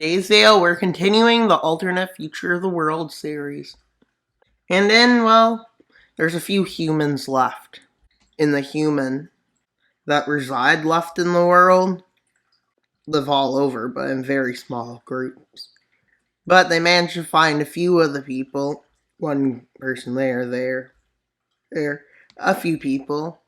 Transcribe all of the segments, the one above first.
Azale, we're continuing the alternate future of the world series. And then, well, there's a few humans left. And the human that reside left in the world live all over, but in very small groups. But they managed to find a few of the people. One person there, a few people.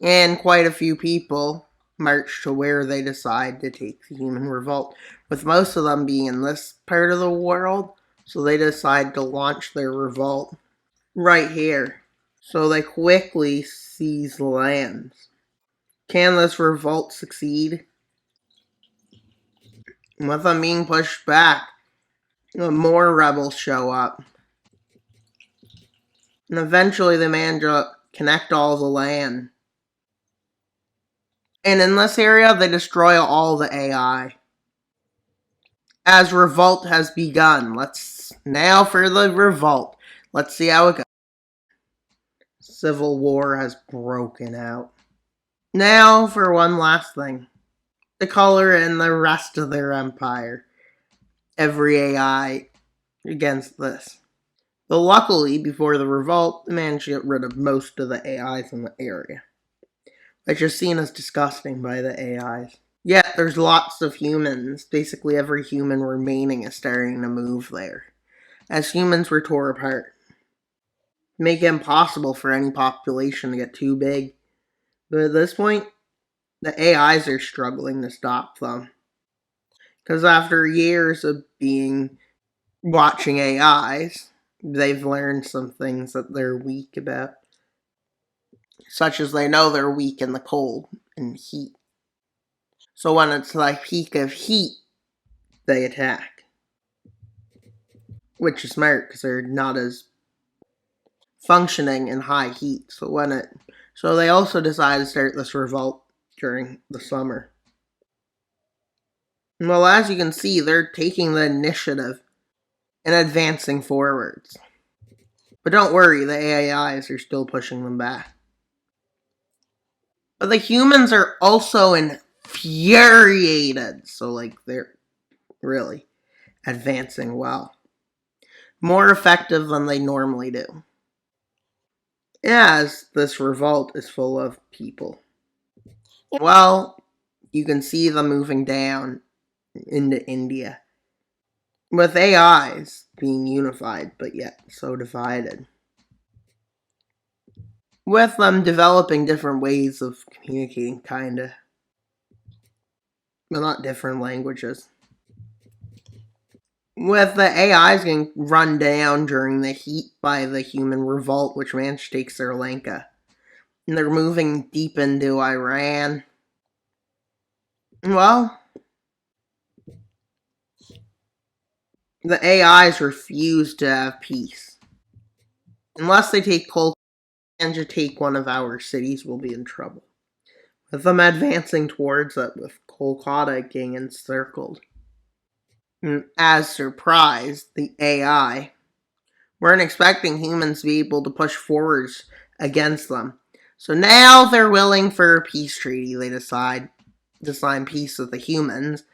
And quite a few people march to where they decide to take the human revolt, with most of them being in this part of the world, so they decide to launch their revolt right here. So they quickly seize the lands. Can this revolt succeed? With them being pushed back, more rebels show up. And eventually they manage to connect all the land. And in this area, they destroy all the AI. As revolt has begun. Now for the revolt. Let's see how it goes. Civil war has broken out. Now for one last thing. The color and the rest of their empire. Every AI against this. But luckily, before the revolt, they managed to get rid of most of the AIs in the area, which is seen as disgusting by the AIs. Yet, there's lots of humans. Basically, every human remaining is starting to move there, as humans were tore apart. Make it impossible for any population to get too big. But at this point, the AIs are struggling to stop them. Because after years of watching AIs, they've learned some things that they're weak about. Such as they know they're weak in the cold and heat. So when it's like peak of heat, they attack. Which is smart because they're not as functioning in high heat. So they also decide to start this revolt during the summer. Well, as you can see, they're taking the initiative and advancing forwards. But don't worry, the AIs are still pushing them back. But the humans are also infuriated. So, they're really advancing well. More effective than they normally do. As this revolt is full of people. Well, you can see them moving down into India. With AIs being unified, but yet so divided. With them developing different ways of communicating, kinda. But not different languages. With the AIs getting run down during the heat by the human revolt, which managed to take Sri Lanka. And they're moving deep into Iran. Well, the AIs refuse to have peace. Unless they take Kolkata and to take one of our cities, we'll be in trouble. With them advancing towards it, with Kolkata getting encircled. And as surprise, the AI weren't expecting humans to be able to push forwards against them. So now they're willing for a peace treaty. They decide to sign peace with the humans,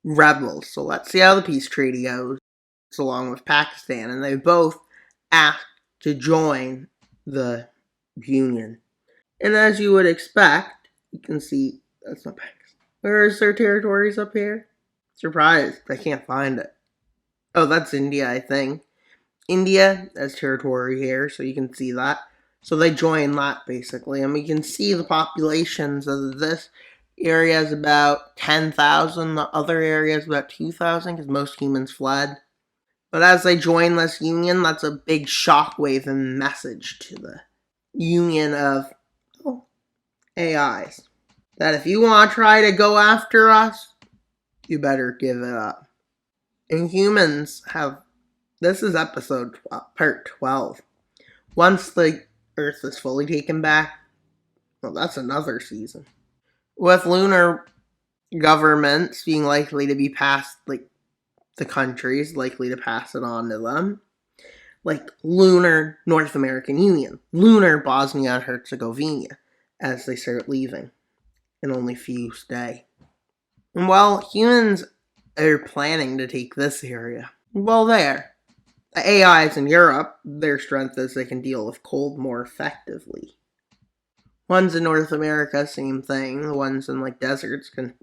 rebels. So let's see how the peace treaty goes, along with Pakistan. And they both asked to join the Union. And as you would expect, you can see, that's not Pakistan. Where's their territories up here? Surprised, I can't find it. Oh, that's India, I think. India has territory here, so you can see that. So they join that, basically. And we can see the populations of this area is about 10,000. The other area is about 2,000, because most humans fled. But as they join this union, that's a big shockwave and message to the union of AIs. That if you want to try to go after us, you better give it up. And humans have... This is episode 12, part 12. Once the Earth is fully taken back, well, that's another season. With lunar governments being likely to be passed, the countries likely to pass it on to them. Like lunar North American Union, lunar Bosnia and Herzegovina, as they start leaving, and only few stay. And while humans They're planning to take this area. Well, there. The AIs in Europe, their strength is they can deal with cold more effectively. Ones in North America, same thing. The ones in like deserts can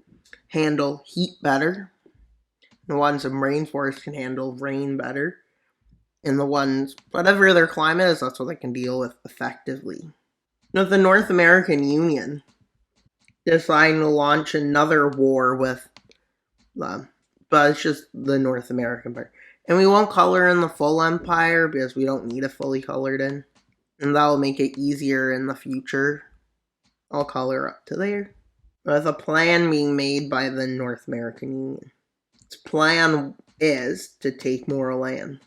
handle heat better. The ones in rainforests can handle rain better. And the ones, whatever their climate is, that's what they can deal with effectively. Now, the North American Union deciding to launch another war with them, but it's just the North American part. And we won't color in the full empire because we don't need it fully colored in. And that'll make it easier in the future. I'll color up to there. With a plan being made by the North American Union. Its plan is to take more land,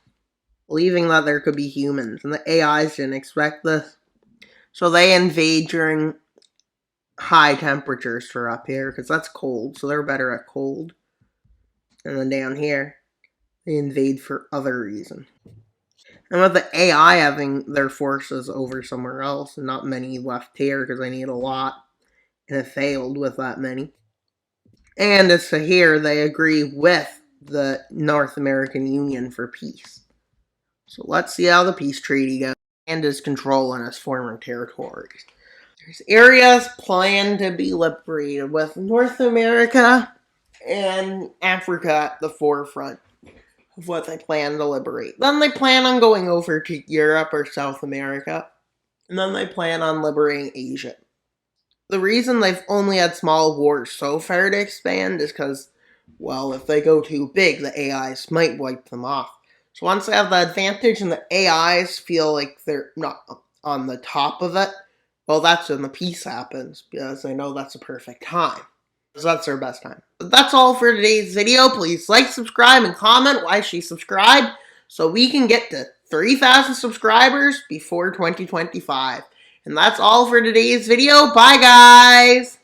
believing that there could be humans, and the AIs didn't expect this. So they invade during high temperatures for up here, because that's cold, so they're better at cold. And then down here, they invade for other reasons. And with the AI having their forces over somewhere else, and not many left here, because I need a lot, and it failed with that many. And as to here, they agree with the North American Union for peace. So let's see how the peace treaty goes, and his control in his former territories. There's areas planned to be liberated, with North America and Africa at the forefront of what they plan to liberate. Then they plan on going over to Europe or South America, and then they plan on liberating Asia. The reason they've only had small wars so far to expand is because, well, if they go too big, the AIs might wipe them off. So once they have the advantage and the AIs feel like they're not on the top of it, well, that's when the peace happens, because they know that's a perfect time. So that's their best time. But that's all for today's video. Please like, subscribe, and comment why she subscribed, so we can get to 3,000 subscribers before 2025. And that's all for today's video. Bye, guys!